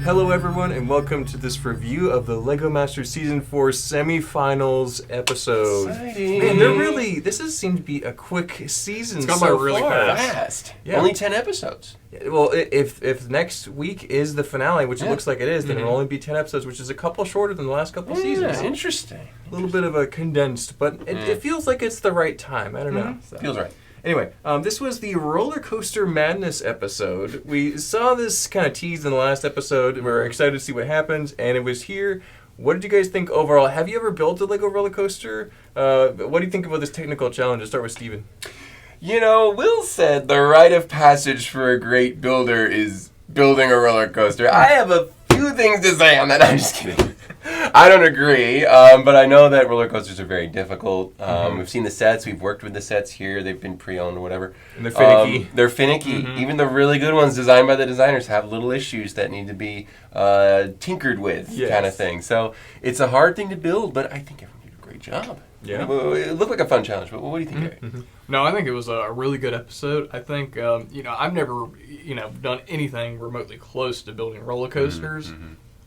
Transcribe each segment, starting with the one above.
Hello everyone, and welcome to this review of the LEGO Masters Season 4 semifinals episode. Exciting. Man, this has seemed to be a quick season. It's gone by really fast. Yeah. Only 10 episodes. Well, if next week is the finale, which it looks like it is, then it'll only be 10 episodes, which is a couple shorter than the last couple seasons. Interesting. A little bit of a condensed, but it feels like it's the right time. I don't know. So. Feels right. Anyway, this was the Roller Coaster Madness episode. We saw this kind of teased in the last episode. We're excited to see what happens, and it was here. What did you guys think overall? Have you ever built a Lego roller coaster? What do you think about this technical challenge? Let's start with Steven. You know, Will said the rite of passage for a great builder is building a roller coaster. I have a few things to say on that. I'm just kidding. I don't agree, but I know that roller coasters are very difficult. We've seen the sets. We've worked with the sets here. They've been pre-owned or whatever. And they're finicky. They're finicky. Even the really good ones designed by the designers have little issues that need to be tinkered with, kind of thing. So it's a hard thing to build, but I think everyone did a great job. Yeah. It looked like a fun challenge, but what do you think, Gary? No, I think it was a really good episode. I think, I've never, done anything remotely close to building roller coasters.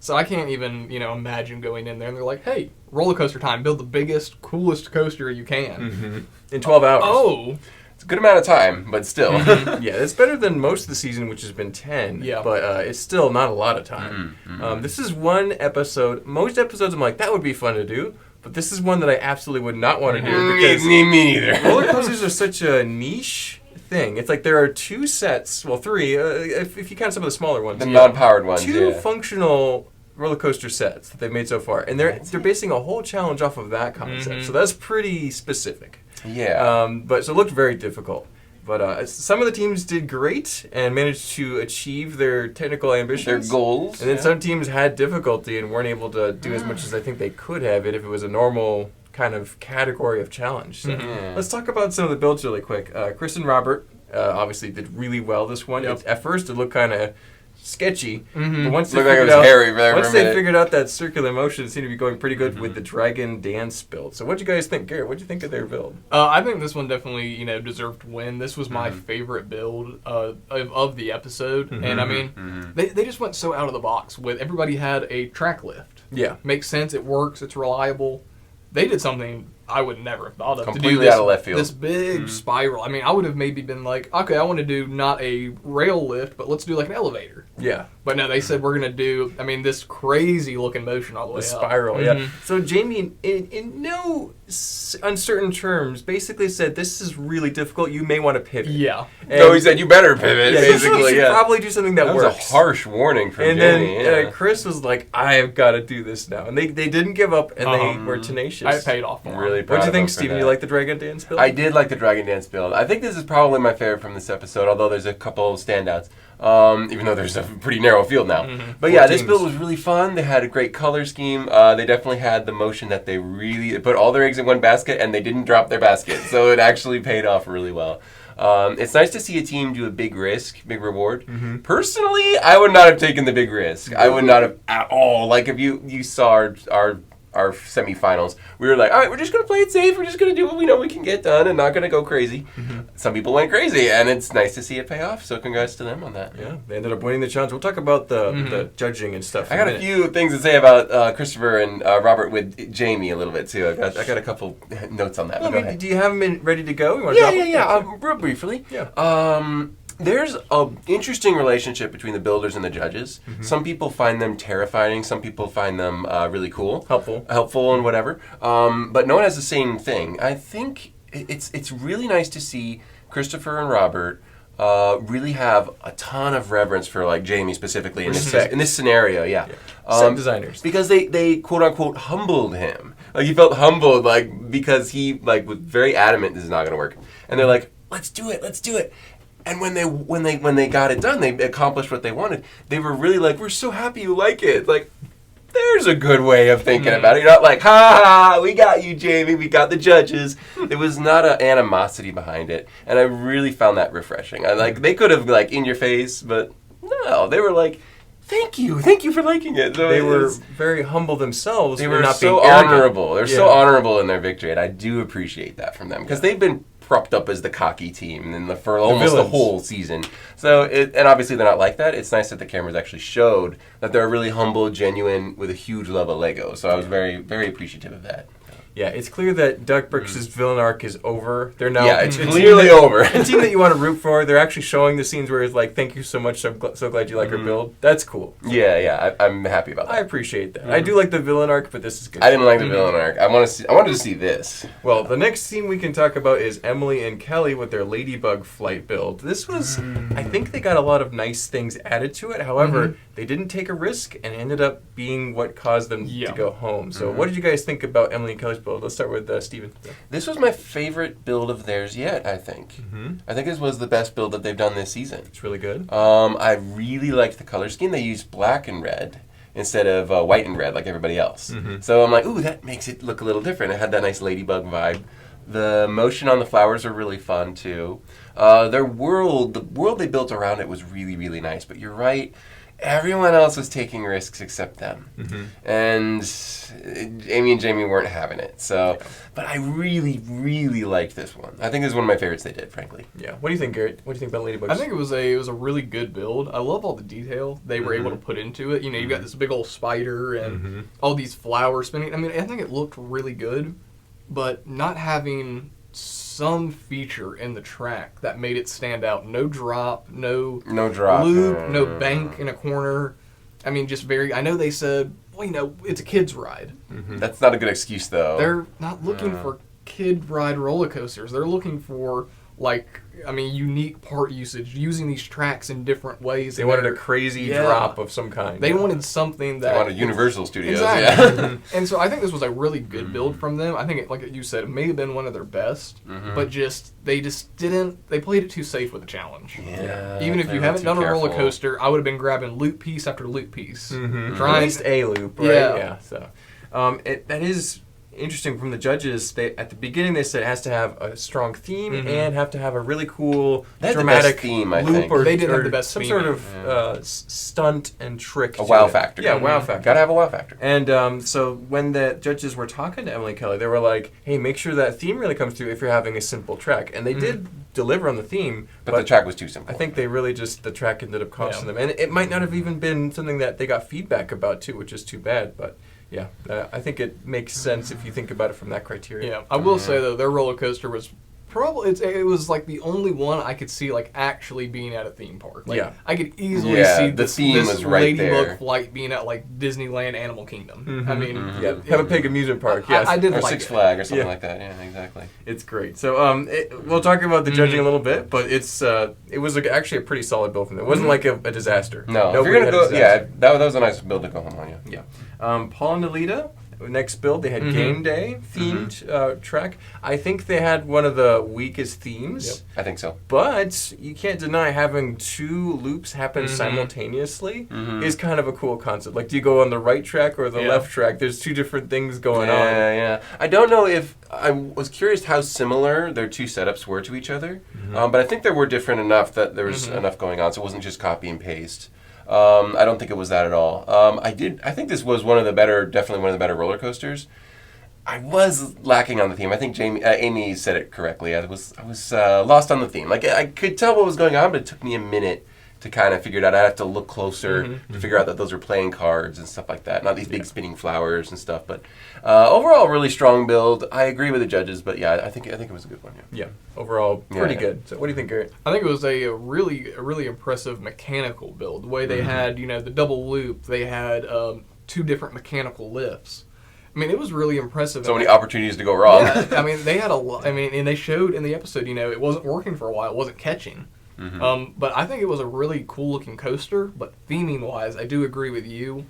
So I can't even, imagine going in there and they're like, hey, roller coaster time, build the biggest, coolest coaster you can. In 12 hours. Oh. It's a good amount of time, but still. Yeah, it's better than most of the season, which has been 10. Yeah. But it's still not a lot of time. This is one episode. Most episodes I'm like, that would be fun to do. But this is one that I absolutely would not want to do. Because me neither. roller coasters are such a niche thing. It's like there are two sets, well, three, if you count some of the smaller ones. The non-powered ones, Two functional roller coaster sets that they've made so far. And they're basing a whole challenge off of that concept. So that's pretty specific. Yeah. So it looked very difficult. But some of the teams did great and managed to achieve their technical ambitions. Their goals. And then some teams had difficulty and weren't able to do as much as I think they could have if it was a normal kind of category of challenge. So let's talk about some of the builds really quick. Chris and Robert obviously did really well this one. Yep. At first it looked kind of sketchy, but once they Looked like it figured was out, hairy there once for a they minute. figured out that circular motion, it seemed to be going pretty good with the dragon dance build. So what do you guys think, Garrett? What do you think of their build? I think this one definitely, deserved to win. This was my favorite build of the episode. And I mean, they just went so out of the box with everybody had a track lift. Yeah. Makes sense. It works. It's reliable. They did something I would never have thought of. Completely to do this, out of left field. This big spiral. I mean, I would have maybe been like, okay, I want to do not a rail lift, but let's do like an elevator. Yeah. But no, they said we're going to do, this crazy looking motion all the way up. The spiral, yeah. So Jamie, in no uncertain terms, basically said, this is really difficult. You may want to pivot. Yeah. No, he said, you better pivot, You basically. should probably do something that was works. a harsh warning from And Jamie. then Chris was like, I've got to do this now. And they didn't give up, and they were tenacious. I paid off for Really them. proud What do you of them think, for Steven? that. You like the Dragon Dance build? I did like the Dragon Dance build. I think this is probably my favorite from this episode, although there's a couple of standouts. Even though there's a pretty narrow field now. But yeah, this build was really fun. They had a great color scheme. They definitely had the motion that they really put all their eggs in one basket, and they didn't drop their basket. So it actually paid off really well. It's nice to see a team do a big risk, big reward. Personally, I would not have taken the big risk. I would not have at all. Like if you saw our semifinals, we were like, all right, we're just going to play it safe. We're just going to do what we know we can get done and not going to go crazy. Some people went crazy, and it's nice to see it pay off. So congrats to them on that. Yeah, they ended up winning the challenge. We'll talk about the judging and stuff. I got a few things to say about Christopher and Robert with Jamie a little bit, too. I got a couple notes on that. Well, Go ahead. do you have them ready to go? You want to drop them? Yeah. Real briefly. Yeah. There's an interesting relationship between the builders and the judges. Some people find them terrifying. Some people find them really cool. Helpful and whatever. But no one has the same thing. I think it's really nice to see Christopher and Robert really have a ton of reverence for like Jamie specifically in this scenario. Yeah. Set designers. Because they quote unquote humbled him. Like he felt humbled because he was very adamant this is not going to work. And they're like, let's do it. And when they got it done, they accomplished what they wanted. They were really like, we're so happy you like it. Like, there's a good way of thinking about it. You're not like, ha, we got you, Jamie. We got the judges. There was not an animosity behind it. And I really found that refreshing. They could have in your face, but no, they were like, thank you for liking it. So they were very humble themselves. They were not so being arrogant. honorable. They're so honorable in their victory, and I do appreciate that from them because they've been propped up as the cocky team for almost the villains. whole season. So, and obviously they're not like that. It's nice that the cameras actually showed that they're really humble, genuine, with a huge love of Lego. So I was very, very appreciative of that. Yeah, it's clear that Duck Brooks' villain arc is over. They're now Yeah, it's clearly over. A team that you want to root for. They're actually showing the scenes where it's like, thank you so much, so glad you like our build. That's cool. Yeah, I'm happy about that. I appreciate that. I do like the villain arc, but this is good. I didn't like the villain arc. I wanted to see this. Well, the next scene we can talk about is Emily and Kelly with their Ladybug flight build. This was, I think they got a lot of nice things added to it. However, they didn't take a risk and ended up being what caused them to go home. So what did you guys think about Emily and Kelly's build? Let's start with Steven. This was my favorite build of theirs yet, I think. I think this was the best build that they've done this season. It's really good. I really liked the color scheme. They used black and red instead of white and red like everybody else. So I'm like, ooh, that makes it look a little different. It had that nice ladybug vibe. The motion on the flowers are really fun, too. The world they built around it was really, really nice. But you're right. Everyone else was taking risks except them. And Amy and Jamie weren't having it. So, but I really, really liked this one. I think this is one of my favorites they did, frankly. Yeah. What do you think, Garrett? What do you think about Ladybugs? I think it was a really good build. I love all the detail they were able to put into it. You know, you got this big old spider and all these flowers spinning. I mean, I think it looked really good, but not having some feature in the track that made it stand out. No drop, no drop, loop, no bank in a corner. I mean, just very. I know they said, well, you know, it's a kid's ride. That's not a good excuse, though. They're not looking for kid ride roller coasters. They're looking for, like, I mean, unique part usage, using these tracks in different ways. They wanted a crazy drop of some kind. They wanted something that... They wanted Universal Studios, exactly. And so I think this was a really good build from them. I think, like you said, it may have been one of their best, but they just didn't... They played it too safe with the challenge. Yeah. Even if you haven't done a roller coaster, I would have been grabbing loop piece after loop piece. At least a loop, right? Yeah. So that is... interesting from the judges. They at the beginning they said it has to have a strong theme and have to have a really cool dramatic theme. I loop think or they did have the best some theme. sort of stunt and trick. A wow factor. Yeah, wow factor. Gotta have a wow factor. And so when the judges were talking to Emily Kelly, they were like, "Hey, make sure that theme really comes through if you're having a simple track." And they did deliver on the theme, but the track was too simple. I think they really just the track ended up costing them, and it might not have even been something that they got feedback about too, which is too bad, but. Yeah, I think it makes sense if you think about it from that criteria. Yeah, I will say though, their roller coaster was probably it was like the only one I could see like actually being at a theme park. Like, I could easily see the theme was right Ladybug there. flight being at like Disneyland Animal Kingdom. I mean, Peppa Pig amusement park. Yes, I did or like Six it. Flags or something like that. Yeah, exactly. It's great. So we'll talk about the judging a little bit, but it was actually a pretty solid build from them. It wasn't like a disaster. No, if Nobody you're gonna had a go, disaster. that was a nice build to go home on. Yeah. Paul and Alita. Next build, they had Game Day themed track. I think they had one of the weakest themes. I think so. But you can't deny having two loops happen simultaneously is kind of a cool concept. Like, do you go on the right track or the left track? There's two different things going on. Yeah. I don't know if... I was curious how similar their two setups were to each other. But I think they were different enough that there was enough going on, so it wasn't just copy and paste. I don't think it was that at all. I think this was definitely one of the better roller coasters. I was lacking on the theme. I think Amy said it correctly. I was lost on the theme. Like, I could tell what was going on, but it took me a minute to kind of figure it out. I have to look closer to figure out that those are playing cards and stuff like that, not these big spinning flowers and stuff. But overall, really strong build. I agree with the judges, but yeah, I think it was a good one. Yeah, overall, pretty good. So what do you think, Garrett? I think it was a really impressive mechanical build. The way they had, the double loop, they had two different mechanical lifts. I mean, it was really impressive. So many opportunities to go wrong. Yeah, I mean, they had a lot. I mean, and they showed in the episode, it wasn't working for a while. It wasn't catching. But I think it was a really cool looking coaster. But theming wise, I do agree with you.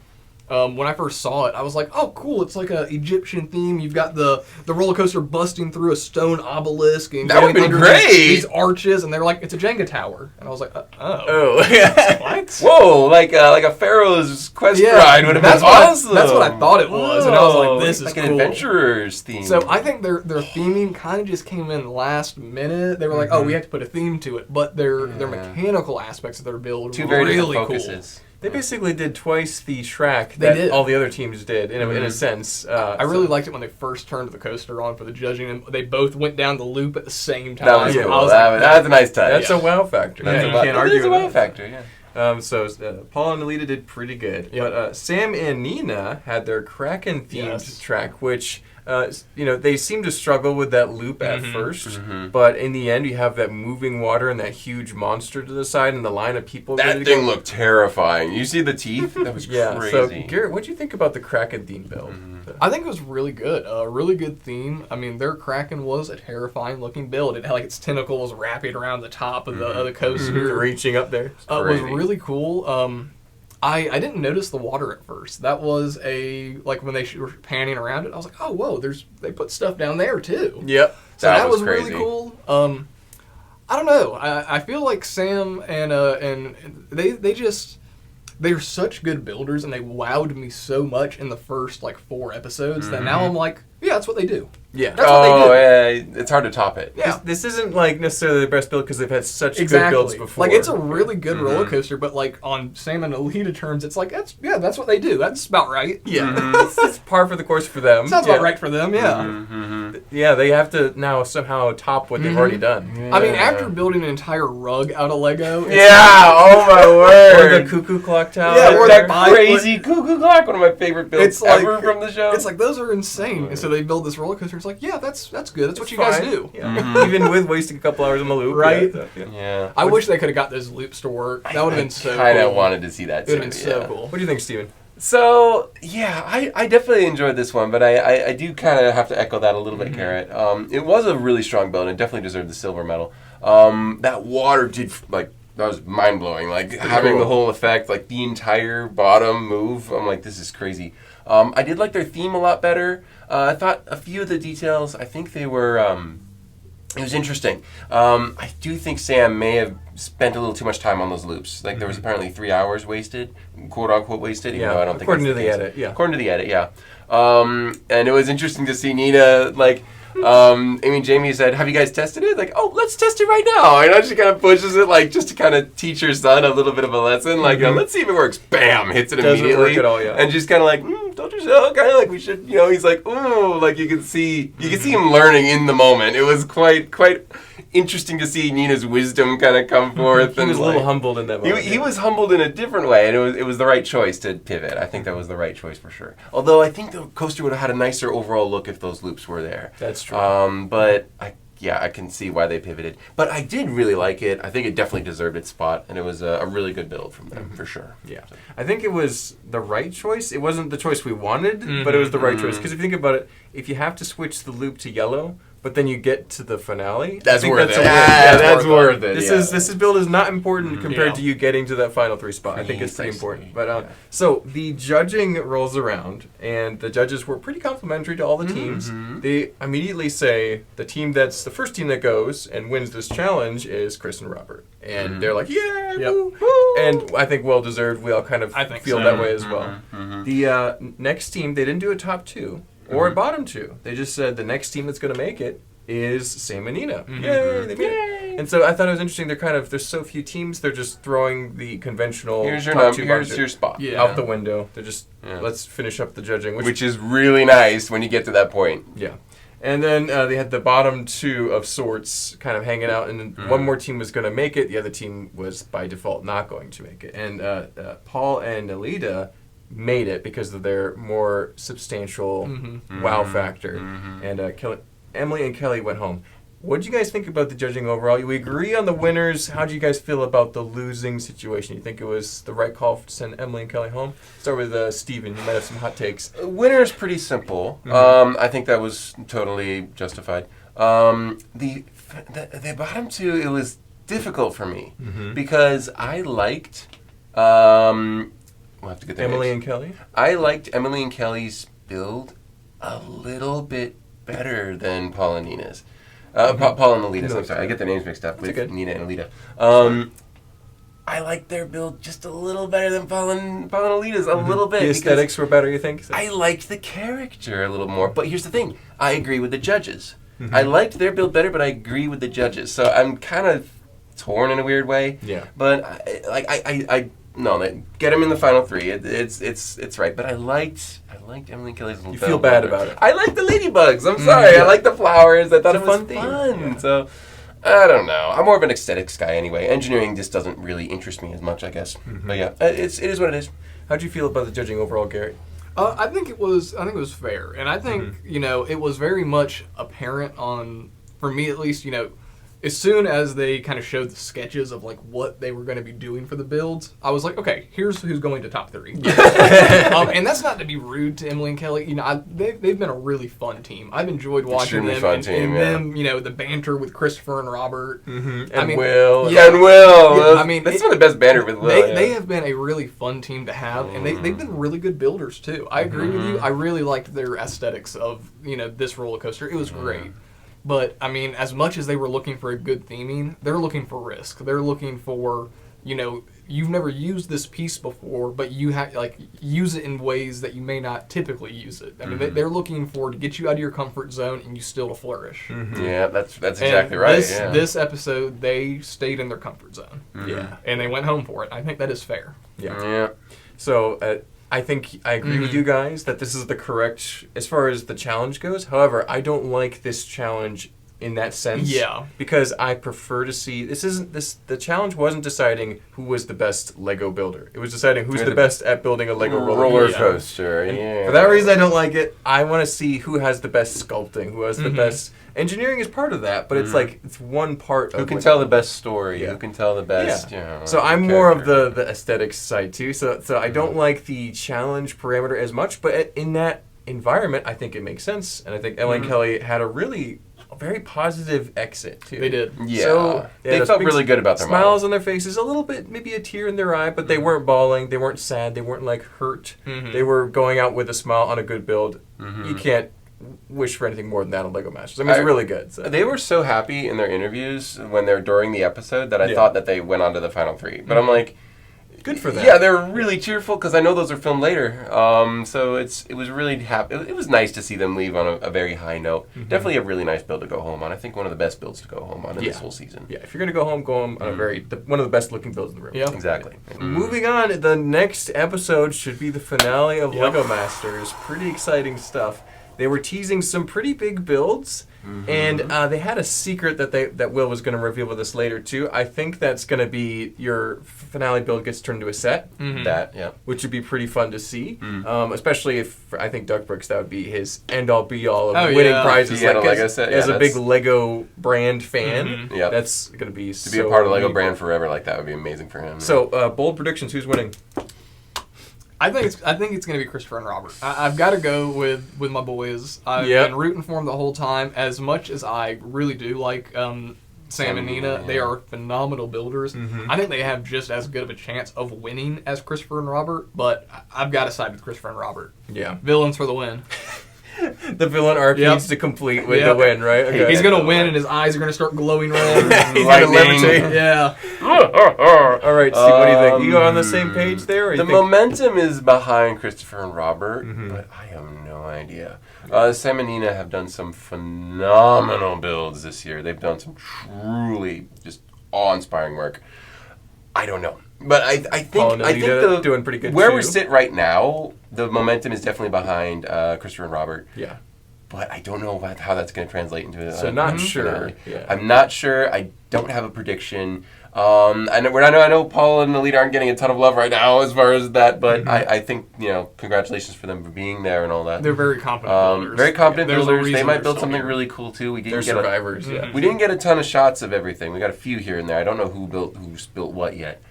When I first saw it, I was like, "Oh, cool! It's like an Egyptian theme. You've got the roller coaster busting through a stone obelisk and that would be great. These arches, and they're like, it's a Jenga tower." And I was like, "Oh, yeah, what? Whoa! Like a Pharaoh's quest ride would have been awesome." That's what I thought it was, and I was like, "This is like cool. an adventurer's theme." So I think their theming kind of just came in last minute. They were like, "Oh, we have to put a theme to it," but their mechanical aspects of their build two were very really different cool. focuses. They basically did twice the track They that did. all the other teams did, in a sense. I really liked it when they first turned the coaster on for the judging, and they both went down the loop at the same time. That was cool. I was That's a nice touch. That's a wow factor. That's You a wow- can't argue It is a with wow that. factor, yeah. So Paul and Alita did pretty good. Yep. But Sam and Nina had their Kraken-themed Yes. track, which, they seem to struggle with that loop at Mhm. first. But in the end, you have that moving water and that huge monster to the side and the line of people. ready That to thing go. looked terrifying. You see the teeth? That was Yeah, crazy. so Garrett, what do you think about the Kraken-themed build? I think it was really good. A really good theme. I mean, their Kraken was a terrifying looking build. It had like its tentacles wrapping around the top of the coaster. Reaching up there. It was crazy. really cool. I didn't notice the water at first. That was like when they were panning around it, I was like, oh whoa, they put stuff down there too. Yep. So That that was was really crazy. cool. I don't know. I feel like Sam and they're such good builders, and they wowed me so much in the first like 4 episodes that now I'm like, yeah, that's what they do. Yeah. That's what they do. Yeah, it's hard to top it. Yeah. This isn't like necessarily the best build because they've had such good Exactly. builds before. Like it's a really good roller coaster, but like on Sam and Alita terms, it's like that's what they do. That's about right. Yeah, it's par for the course for them. Sounds yeah. about right for them. Yeah. Mm-hmm. Yeah, they have to now somehow top what they've already done. I mean, after building an entire rug out of Lego, it's Yeah, oh my Or word. the cuckoo clock tower. Yeah, or that that crazy cuckoo clock, one of my favorite builds It's like- ever from the show. It's like those are insane, and so they build this roller coaster. It's like, yeah, that's good. That's what It's you guys fine. do. Yeah. Even with wasting a couple hours on the loop. Right? Yeah. yeah. I wish they could have got those loops to work. That would have been so. kind of cool. wanted to see that It too. would have been so yeah. cool. What do you think, Steven? So, yeah, I definitely enjoyed this one, but I do kind of have to echo that a little bit, Garrett. It was a really strong build, and it definitely deserved the silver medal. That water did, like, that was mind-blowing. Like, having the whole effect, like, the entire bottom move, I'm like, this is crazy. I did like their theme a lot better. I thought a few of the details, I think they were... it was interesting. I do think Sam may have spent a little too much time on those loops. Like, there was apparently 3 hours wasted, quote-unquote wasted, even though I don't think according that's to the case. edit, yeah. According to the edit, yeah. And it was interesting to see Nina, like, Jamie said, have you guys tested it? Like, oh, let's test it right now. And she kind of pushes it, like, just to kind of teach her son a little bit of a lesson. Like, let's see if it works. Bam! Hits it Doesn't immediately. work at all, yeah. And she's kind of like, told you so. Kind of like we should, he's like, ooh, like you can see him learning in the moment. It was quite interesting to see Nina's wisdom kind of come forth. He was a little humbled in that moment. He was humbled in a different way, and it was the right choice to pivot. I think that was the right choice for sure. Although I think the coaster would have had a nicer overall look if those loops were there. That's true. But I can see why they pivoted. But I did really like it. I think it definitely deserved its spot, and it was a really good build from them, for sure. Yeah. I think it was the right choice. It wasn't the choice we wanted, but it was the right choice. Because if you think about it, if you have to switch the loop to yellow, but then you get to the finale, That's I think worth that's it. a win. Yeah, that's worth it. This build is not important compared Yeah. to you getting to that final 3 spot. I think it's pretty Precisely. important. But so the judging rolls around, and the judges were pretty complimentary to all the teams. They immediately say the first team that goes and wins this challenge is Chris and Robert, and they're like, yeah, Yep. woo. And I think well deserved. We all kind of I think feel so. that way as well. The next team, they didn't do a top 2 or a bottom 2. They just said the next team that's going to make it is Sam and Nina. Yay, they made it. And so I thought it was interesting. There's so few teams. They're just throwing the conventional Here's your top 2, bottom here's 2 your spot. Yeah. out the window. They're just Yeah. let's finish up the judging, Which is really nice when you get to that point. yeah. And then they had the bottom 2 of sorts kind of hanging out, and then one more team was going to make it. The other team was by default not going to make it. And Paul and Alita made it because of their more substantial wow factor. And Emily and Kelly went home. What did you guys think about the judging overall? We agree on the winners. How do you guys feel about the losing situation? You think it was the right call to send Emily and Kelly home? Start with Steven. You might have some hot takes. Winner's pretty simple. I think that was totally justified. The bottom 2, it was difficult for me because I liked. We'll have to get their Emily names. and Kelly? I liked Emily and Kelly's build a little bit better than Paul and Nina's. Paul and Alita's. I'm sorry, I get their names mixed up with okay. Nina and Alita. I liked their build just a little better than Paul and Alita's, a little bit. The because aesthetics were better, you think? I liked the character a little more. But here's the thing. I agree with the judges. I liked their build better, but I agree with the judges. So I'm kind of torn in a weird way. Yeah. But I No, they get him in the final 3. It's right. But I liked Emily Kelly's little. You feel bad about it. I like the ladybugs. I'm sorry. I like the flowers. I thought it was fun theme. fun. So I don't know. I'm more of an aesthetics guy anyway. Engineering just doesn't really interest me as much, I guess. But yeah, it is what it is. How'd you feel about the judging overall, Garrett? I think it was fair, and I think it was very much apparent for me at least, as soon as they kind of showed the sketches of like what they were going to be doing for the builds, I was like, okay, here's who's going to top 3. And that's not to be rude to Emily and Kelly. They've been a really fun team. I've enjoyed watching them them. The banter with Christopher and Robert, and Will. Yeah, and Will. Yeah, that's some of the best banter with Will. They have been a really fun team to have, and they've been really good builders too. I agree with you. I really liked their aesthetics of this roller coaster. It was great. But, as much as they were looking for a good theming, they're looking for risk. They're looking for, you've never used this piece before, but you use it in ways that you may not typically use it. They're looking to get you out of your comfort zone and you still to flourish. Yeah, that's exactly right. This episode, they stayed in their comfort zone. Yeah. And they went home for it. I think that is fair. Yeah. So, I think I agree with you guys that this is the correct as far as the challenge goes. However, I don't like this challenge in that sense. Yeah. Because I prefer to see the challenge wasn't deciding who was the best Lego builder. It was deciding who's the best at building a Lego roller coaster. Yeah. For that reason I don't like it. I want to see who has the best sculpting, who has the best engineering is part of that, but it's like it's one part who of can tell the best story, who can tell the best so I'm more of the aesthetics side too. So I don't like the challenge parameter as much, but in that environment I think it makes sense, and I think Ellen Kelly had a very positive exit too. They did. Yeah. So they felt really good about their smiles on their faces, a little bit, maybe a tear in their eye, but they weren't bawling, they weren't sad, they weren't like hurt. They were going out with a smile on a good build. You can't wish for anything more than that on Lego Masters. It's really good. So. They were so happy in their interviews when they're during the episode that I thought that they went on to the final 3. But I'm like, good for them. Yeah, they were really cheerful because I know those are filmed later. So it was really happy. It was nice to see them leave on a very high note. Definitely a really nice build to go home on. I think one of the best builds to go home on in this whole season. Yeah, if you're gonna go home on a one of the best looking builds in the room. Yeah, exactly. Moving on, the next episode should be the finale of Lego Masters. Pretty exciting stuff. They were teasing some pretty big builds, and they had a secret that Will was going to reveal with us later too. I think that's going to be your finale build gets turned into a set. Which would be pretty fun to see, especially if I think Doug Brooks, that would be his end all be all of winning prizes. As a big Lego brand fan, that's going to be to be a part of Lego brand forever. Like that would be amazing for him. So bold predictions: who's winning? I think it's going to be Christopher and Robert. I've got to go with my boys. I've been rooting for them the whole time. As much as I really do like Sam and Nina, they are phenomenal builders. I think they have just as good of a chance of winning as Christopher and Robert, but I've got to side with Christopher and Robert. Yeah. Villains for the win. The villain arc needs to complete with the win, right? Okay. He's going to win, and his eyes are going to start glowing red. He's going to levitate. Yeah. All right, Steve, what do you think? You on the same page there? Or the momentum is behind Christopher and Robert, but I have no idea. Sam and Nina have done some phenomenal builds this year. They've done some truly just awe-inspiring work. I don't know. But I think doing pretty good where too. we sit right now, the momentum is definitely behind Christopher and Robert. Yeah. But I don't know how that's going to translate into So not sure. Yeah. I'm not sure. I don't have a prediction. I know Paul and Alita aren't getting a ton of love right now as far as that, but I think, congratulations for them for being there and all that. They're very competent builders. Very competent builders. They might build something really cool too. They're survivors. We didn't get a ton of shots of everything. We got a few here and there. I don't know who's built what yet.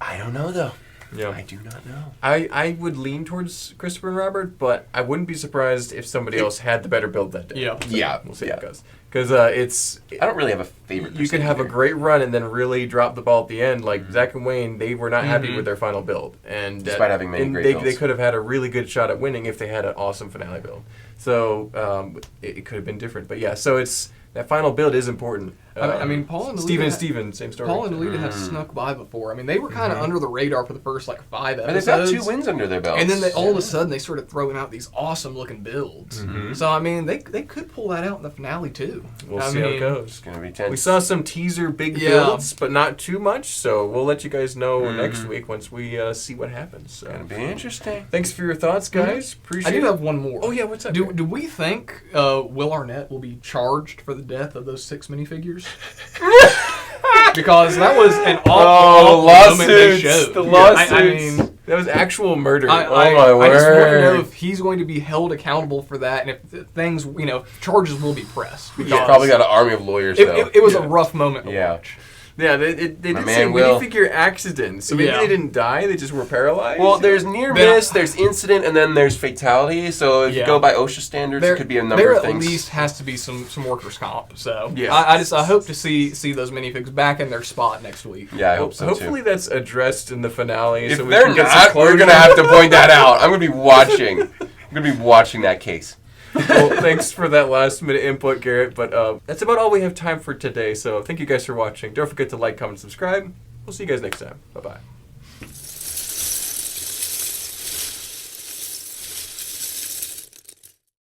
I don't know though. Yeah. I do not know. I would lean towards Christopher and Robert, but I wouldn't be surprised if somebody else had the better build that day. Yeah. Yeah. We'll see how it goes. Because I don't really have a favorite. You can have a great run and then really drop the ball at the end. Like Zach and Wayne, they were not happy with their final build, and despite having many great builds, they could have had a really good shot at winning if they had an awesome finale build. So it could have been different. But yeah, so that final build is important. I mean, Paul and Alita Steven, same story. Paul and Alita have snuck by before. I mean, they were kind of under the radar for the first 5 episodes. But they've got 2 wins under their belts. And then all of a sudden they started throwing out these awesome looking builds. So I mean, they could pull that out in the finale too. We'll see how it goes. It's gonna be tense. We saw some teaser big builds, but not too much. So we'll let you guys know next week once we see what happens. So. Gonna be interesting. Thanks for your thoughts, guys. Appreciate it. I do have one more. Oh yeah, what's up? Do we think Will Arnett will be charged for the death of those 6 minifigures? Because that was an awful moment they showed. The lawsuits. I mean, that was actual murder. My word! I just want to know if he's going to be held accountable for that, and if things, charges will be pressed. He's probably got an army of lawyers. It was a rough moment to watch. Yeah, they did say minifigure accident, so maybe they didn't die, they just were paralyzed? Well, there's near miss, there's incident, and then there's fatality, so if you go by OSHA standards, it could be a number of things. There at least has to be some workers' comp, so yeah. I hope to see those minifigs back in their spot next week. Yeah, I hope so Hopefully that's addressed in the finale. If so they're not, we're going to have to point that out. I'm going to be watching. I'm going to be watching that case. Well, thanks for that last minute input, Garrett. But that's about all we have time for today. So thank you guys for watching. Don't forget to like, comment, subscribe. We'll see you guys next time. Bye-bye.